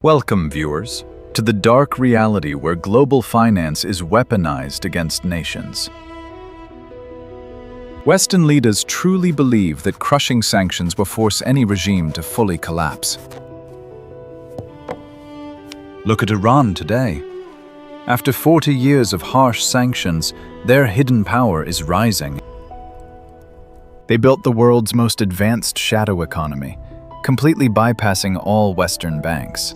Welcome, viewers, to the dark reality where global finance is weaponized against nations. Western leaders truly believe that crushing sanctions will force any regime to fully collapse. Look at Iran today. After 40 years of harsh sanctions, their hidden power is rising. They built the world's most advanced shadow economy, completely bypassing all Western banks.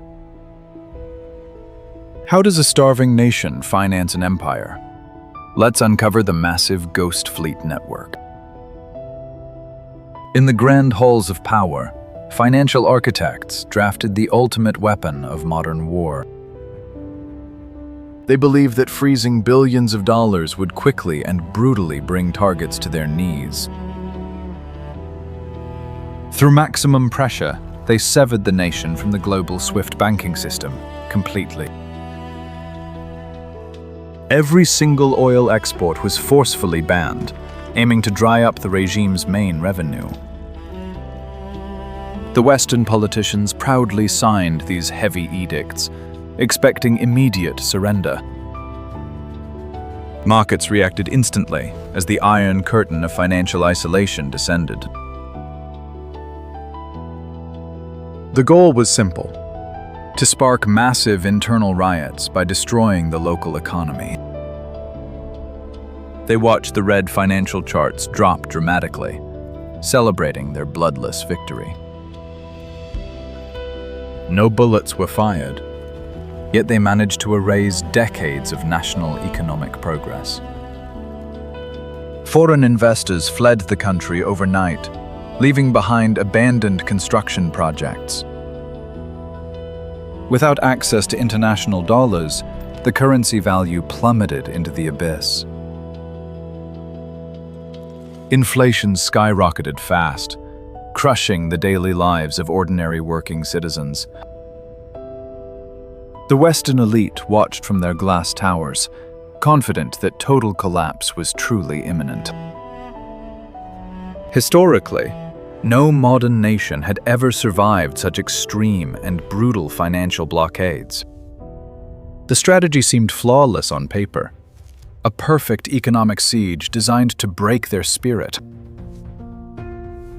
How does a starving nation finance an empire? Let's uncover the massive Ghost Fleet network. In the grand halls of power, financial architects drafted the ultimate weapon of modern war. They believed that freezing billions of dollars would quickly and brutally bring targets to their knees. Through maximum pressure, they severed the nation from the global SWIFT banking system completely. Every single oil export was forcefully banned, aiming to dry up the regime's main revenue. The Western politicians proudly signed these heavy edicts, expecting immediate surrender. Markets reacted instantly as the iron curtain of financial isolation descended. The goal was simple: to spark massive internal riots by destroying the local economy. They watched the red financial charts drop dramatically, celebrating their bloodless victory. No bullets were fired, yet they managed to erase decades of national economic progress. Foreign investors fled the country overnight, leaving behind abandoned construction projects. Without access to international dollars, the currency value plummeted into the abyss. Inflation skyrocketed fast, crushing the daily lives of ordinary working citizens. The Western elite watched from their glass towers, confident that total collapse was truly imminent. Historically, no modern nation had ever survived such extreme and brutal financial blockades. The strategy seemed flawless on paper, a perfect economic siege designed to break their spirit.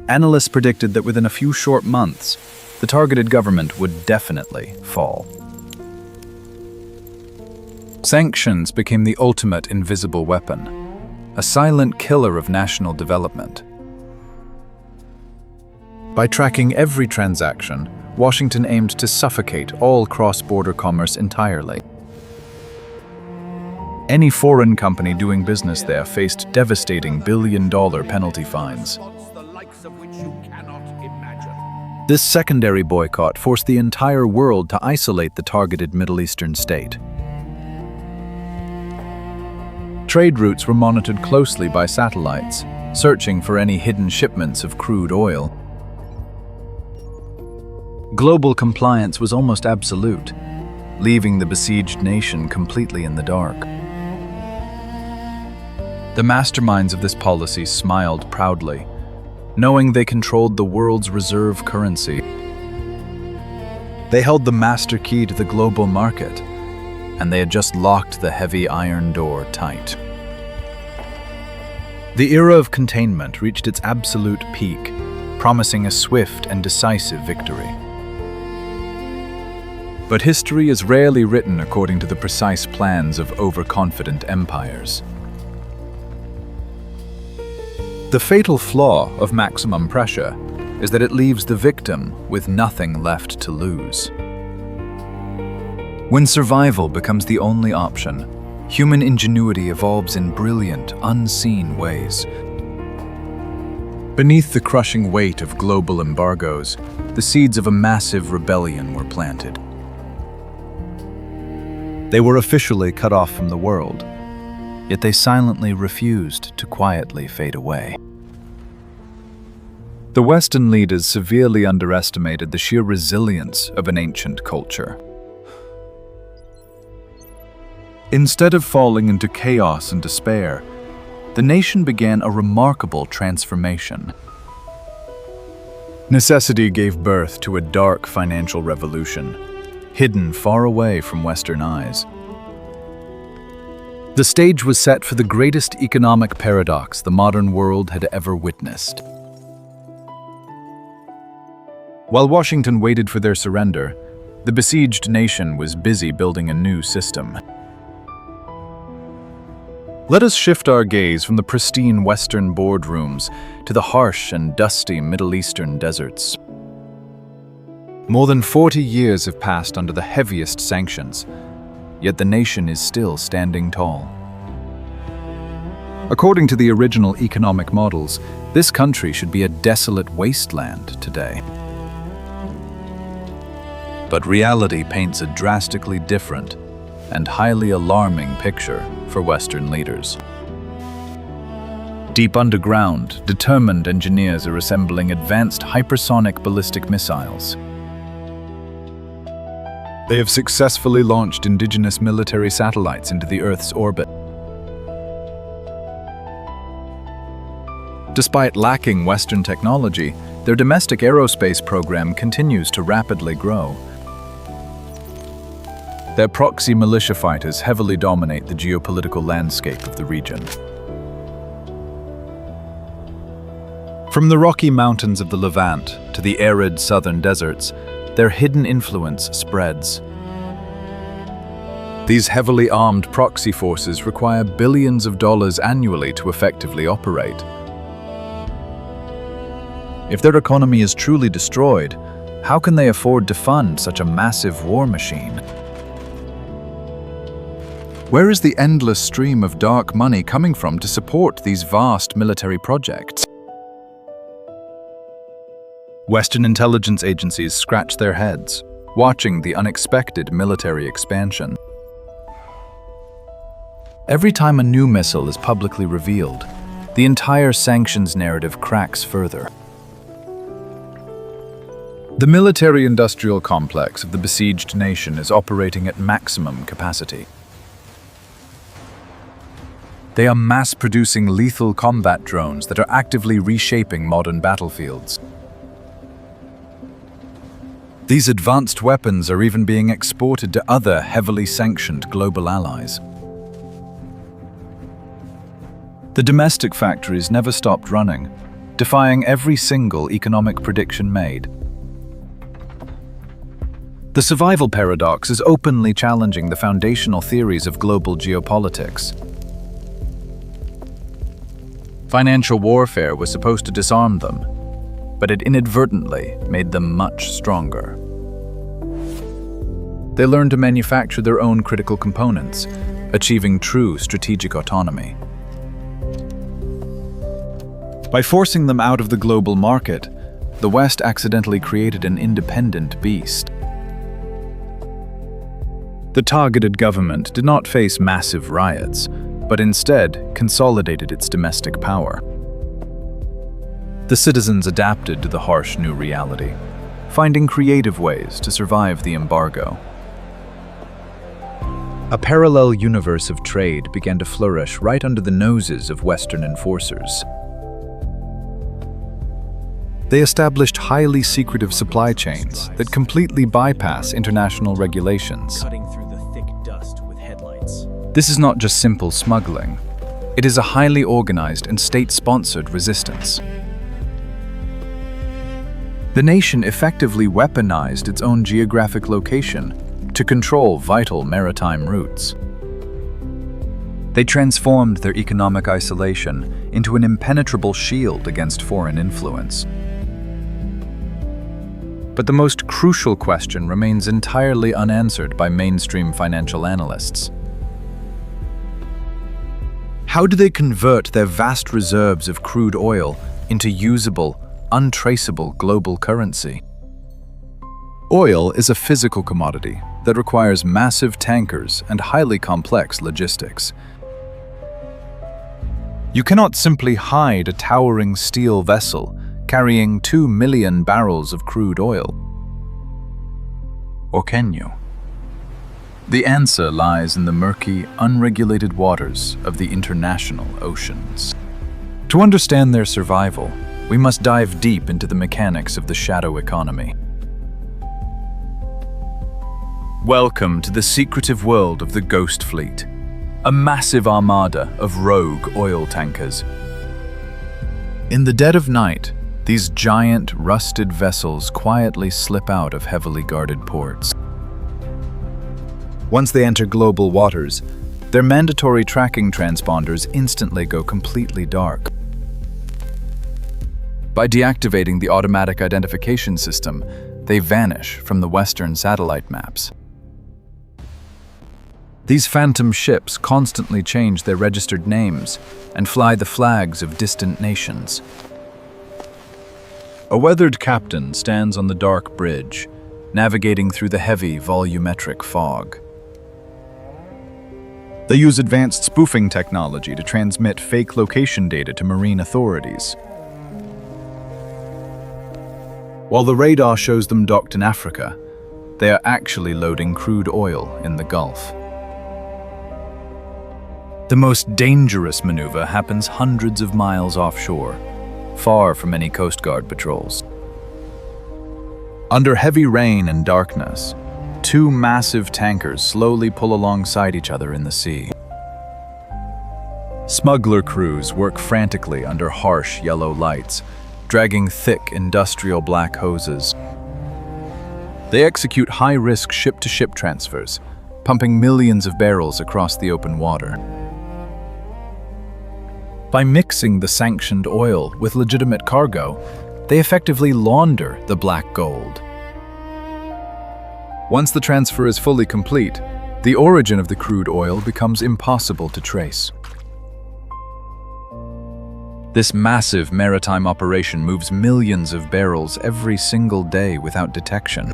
Analysts predicted that within a few short months, the targeted government would definitely fall. Sanctions became the ultimate invisible weapon, a silent killer of national development. By tracking every transaction, Washington aimed to suffocate all cross-border commerce entirely. Any foreign company doing business there faced devastating billion-dollar penalty fines. This secondary boycott forced the entire world to isolate the targeted Middle Eastern state. Trade routes were monitored closely by satellites, searching for any hidden shipments of crude oil. Global compliance was almost absolute, leaving the besieged nation completely in the dark. The masterminds of this policy smiled proudly, knowing they controlled the world's reserve currency. They held the master key to the global market, and they had just locked the heavy iron door tight. The era of containment reached its absolute peak, promising a swift and decisive victory. But history is rarely written according to the precise plans of overconfident empires. The fatal flaw of maximum pressure is that it leaves the victim with nothing left to lose. When survival becomes the only option, human ingenuity evolves in brilliant, unseen ways. Beneath the crushing weight of global embargoes, the seeds of a massive rebellion were planted. They were officially cut off from the world, yet they silently refused to quietly fade away. The Western leaders severely underestimated the sheer resilience of an ancient culture. Instead of falling into chaos and despair, the nation began a remarkable transformation. Necessity gave birth to a dark financial revolution, hidden far away from Western eyes. The stage was set for the greatest economic paradox the modern world had ever witnessed. While Washington waited for their surrender, the besieged nation was busy building a new system. Let us shift our gaze from the pristine Western boardrooms to the harsh and dusty Middle Eastern deserts. More than 40 years have passed under the heaviest sanctions, yet the nation is still standing tall. According to the original economic models, this country should be a desolate wasteland today. But reality paints a drastically different and highly alarming picture for Western leaders. Deep underground, determined engineers are assembling advanced hypersonic ballistic missiles. They have successfully launched indigenous military satellites into the Earth's orbit. Despite lacking Western technology, their domestic aerospace program continues to rapidly grow. Their proxy militia fighters heavily dominate the geopolitical landscape of the region. From the rocky mountains of the Levant to the arid southern deserts, their hidden influence spreads. These heavily armed proxy forces require billions of dollars annually to effectively operate. If their economy is truly destroyed, how can they afford to fund such a massive war machine? Where is the endless stream of dark money coming from to support these vast military projects? Western intelligence agencies scratch their heads, watching the unexpected military expansion. Every time a new missile is publicly revealed, the entire sanctions narrative cracks further. The military-industrial complex of the besieged nation is operating at maximum capacity. They are mass-producing lethal combat drones that are actively reshaping modern battlefields. These advanced weapons are even being exported to other heavily sanctioned global allies. The domestic factories never stopped running, defying every single economic prediction made. The survival paradox is openly challenging the foundational theories of global geopolitics. Financial warfare was supposed to disarm them, but it inadvertently made them much stronger. They learned to manufacture their own critical components, achieving true strategic autonomy. By forcing them out of the global market, the West accidentally created an independent beast. The targeted government did not face massive riots, but instead consolidated its domestic power. The citizens adapted to the harsh new reality, finding creative ways to survive the embargo. A parallel universe of trade began to flourish right under the noses of Western enforcers. They established highly secretive supply chains that completely bypass international regulations. Cutting through the thick dust with headlights. This is not just simple smuggling. It is a highly organized and state-sponsored resistance. The nation effectively weaponized its own geographic location to control vital maritime routes. They transformed their economic isolation into an impenetrable shield against foreign influence. But the most crucial question remains entirely unanswered by mainstream financial analysts. How do they convert their vast reserves of crude oil into usable, untraceable global currency? Oil is a physical commodity that requires massive tankers and highly complex logistics. You cannot simply hide a towering steel vessel carrying 2 million barrels of crude oil. Or can you? The answer lies in the murky, unregulated waters of the international oceans. To understand their survival, we must dive deep into the mechanics of the shadow economy. Welcome to the secretive world of the Ghost Fleet, a massive armada of rogue oil tankers. In the dead of night, these giant, rusted vessels quietly slip out of heavily guarded ports. Once they enter global waters, their mandatory tracking transponders instantly go completely dark. By deactivating the automatic identification system, they vanish from the Western satellite maps. These phantom ships constantly change their registered names and fly the flags of distant nations. A weathered captain stands on the dark bridge, navigating through the heavy, volumetric fog. They use advanced spoofing technology to transmit fake location data to marine authorities. While the radar shows them docked in Africa, they are actually loading crude oil in the Gulf. The most dangerous maneuver happens hundreds of miles offshore, far from any Coast Guard patrols. Under heavy rain and darkness, two massive tankers slowly pull alongside each other in the sea. Smuggler crews work frantically under harsh yellow lights, dragging thick industrial black hoses. They execute high-risk ship-to-ship transfers, pumping millions of barrels across the open water. By mixing the sanctioned oil with legitimate cargo, they effectively launder the black gold. Once the transfer is fully complete, the origin of the crude oil becomes impossible to trace. This massive maritime operation moves millions of barrels every single day without detection.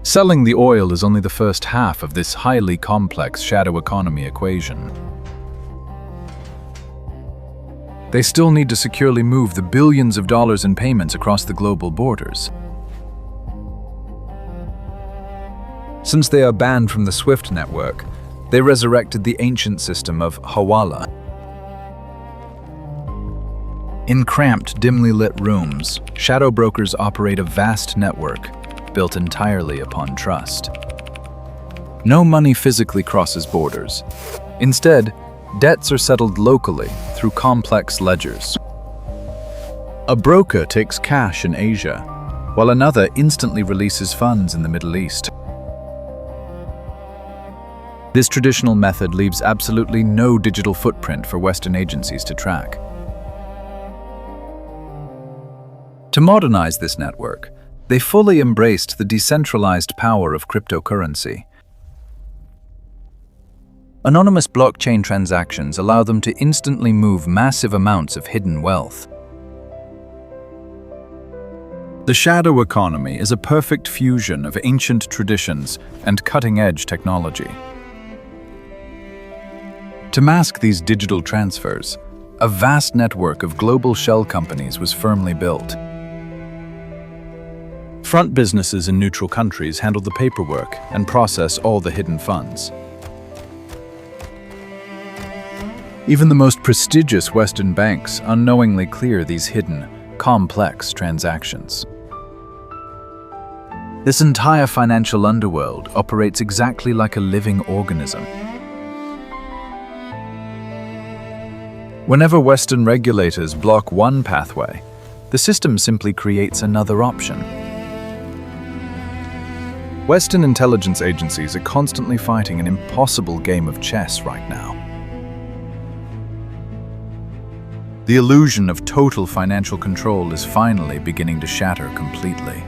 Selling the oil is only the first half of this highly complex shadow economy equation. They still need to securely move the billions of dollars in payments across the global borders. Since they are banned from the SWIFT network, they resurrected the ancient system of Hawala. In cramped, dimly lit rooms, shadow brokers operate a vast network built entirely upon trust. No money physically crosses borders. Instead, debts are settled locally through complex ledgers. A broker takes cash in Asia, while another instantly releases funds in the Middle East. This traditional method leaves absolutely no digital footprint for Western agencies to track. To modernize this network, they fully embraced the decentralized power of cryptocurrency. Anonymous blockchain transactions allow them to instantly move massive amounts of hidden wealth. The shadow economy is a perfect fusion of ancient traditions and cutting-edge technology. To mask these digital transfers, a vast network of global shell companies was firmly built. Front businesses in neutral countries handle the paperwork and process all the hidden funds. Even the most prestigious Western banks unknowingly clear these hidden, complex transactions. This entire financial underworld operates exactly like a living organism. Whenever Western regulators block one pathway, the system simply creates another option. Western intelligence agencies are constantly fighting an impossible game of chess right now. The illusion of total financial control is finally beginning to shatter completely.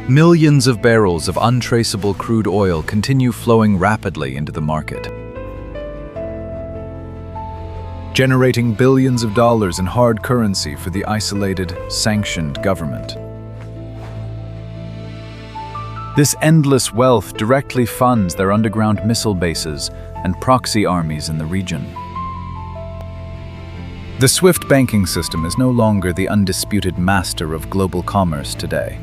Millions of barrels of untraceable crude oil continue flowing rapidly into the market, generating billions of dollars in hard currency for the isolated, sanctioned government. This endless wealth directly funds their underground missile bases and proxy armies in the region. The SWIFT banking system is no longer the undisputed master of global commerce today.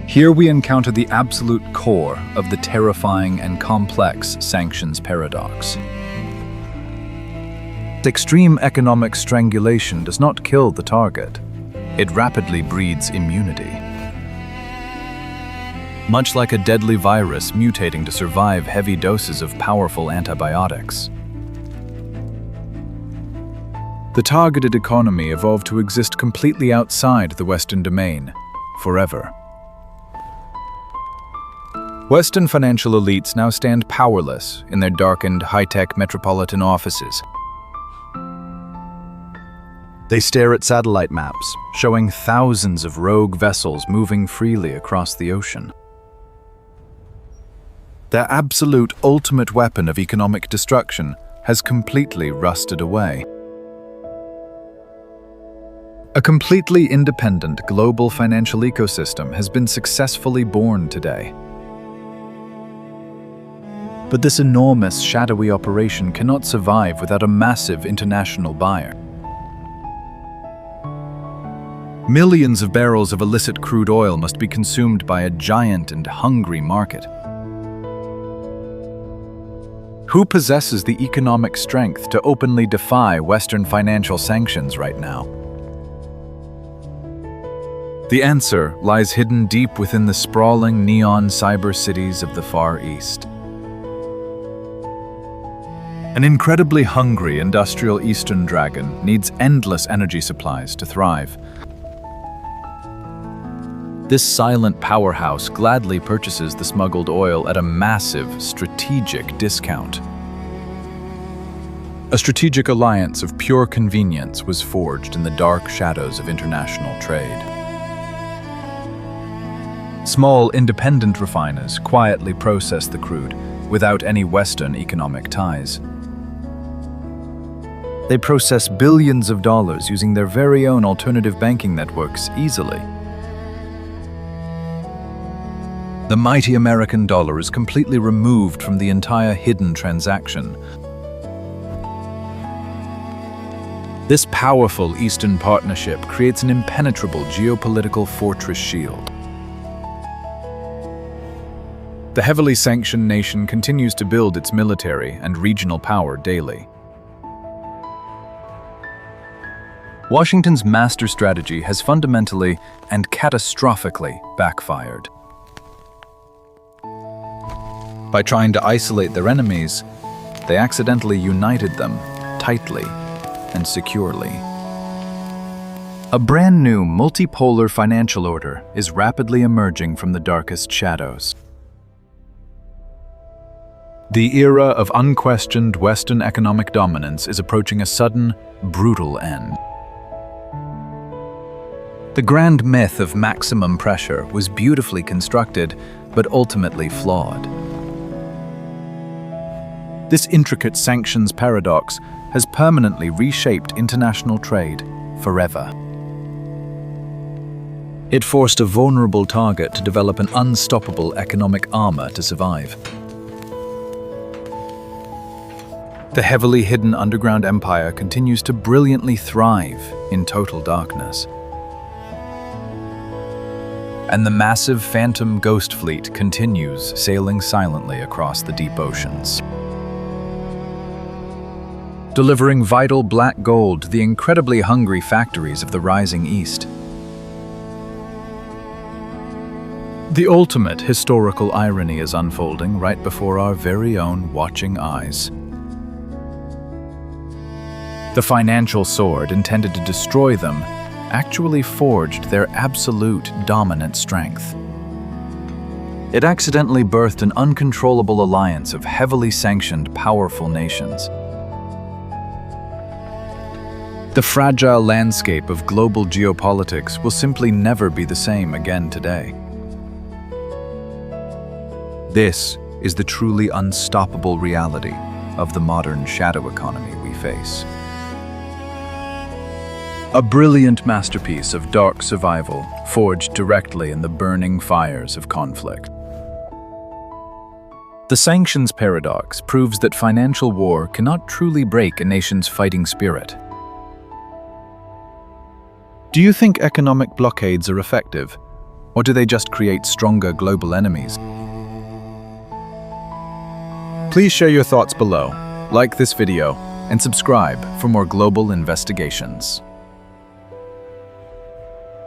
Here we encounter the absolute core of the terrifying and complex Sanctions Paradox. Extreme economic strangulation does not kill the target. it rapidly breeds immunity. Much like a deadly virus mutating to survive heavy doses of powerful antibiotics. The targeted economy evolved to exist completely outside the Western domain, forever. Western financial elites now stand powerless in their darkened, high-tech metropolitan offices. They stare at satellite maps, showing thousands of rogue vessels moving freely across the ocean. Their absolute ultimate weapon of economic destruction has completely rusted away. A completely independent global financial ecosystem has been successfully born today. But this enormous, shadowy operation cannot survive without a massive international buyer. Millions of barrels of illicit crude oil must be consumed by a giant and hungry market. Who possesses the economic strength to openly defy Western financial sanctions right now? The answer lies hidden deep within the sprawling neon cyber cities of the Far East. An incredibly hungry industrial Eastern dragon needs endless energy supplies to thrive. This silent powerhouse gladly purchases the smuggled oil at a massive, strategic discount. A strategic alliance of pure convenience was forged in the dark shadows of international trade. Small, independent refiners quietly process the crude without any Western economic ties. They process billions of dollars using their very own alternative banking networks easily. The mighty American dollar is completely removed from the entire hidden transaction. This powerful Eastern partnership creates an impenetrable geopolitical fortress shield. The heavily sanctioned nation continues to build its military and regional power daily. Washington's master strategy has fundamentally and catastrophically backfired. By trying to isolate their enemies, they accidentally united them tightly and securely. A brand new multipolar financial order is rapidly emerging from the darkest shadows. The era of unquestioned Western economic dominance is approaching a sudden, brutal end. The grand myth of maximum pressure was beautifully constructed, but ultimately flawed. This intricate sanctions paradox has permanently reshaped international trade forever. It forced a vulnerable target to develop an unstoppable economic armor to survive. The heavily hidden underground empire continues to brilliantly thrive in total darkness. And the massive phantom ghost fleet continues sailing silently across the deep oceans, delivering vital black gold to the incredibly hungry factories of the rising East. The ultimate historical irony is unfolding right before our very own watching eyes. The financial sword intended to destroy them actually forged their absolute dominant strength. It accidentally birthed an uncontrollable alliance of heavily sanctioned, powerful nations. The fragile landscape of global geopolitics will simply never be the same again today. This is the truly unstoppable reality of the modern shadow economy we face. A brilliant masterpiece of dark survival forged directly in the burning fires of conflict. The Sanctions Paradox proves that financial war cannot truly break a nation's fighting spirit. Do you think economic blockades are effective, or do they just create stronger global enemies? Please share your thoughts below, like this video, and subscribe for more global investigations.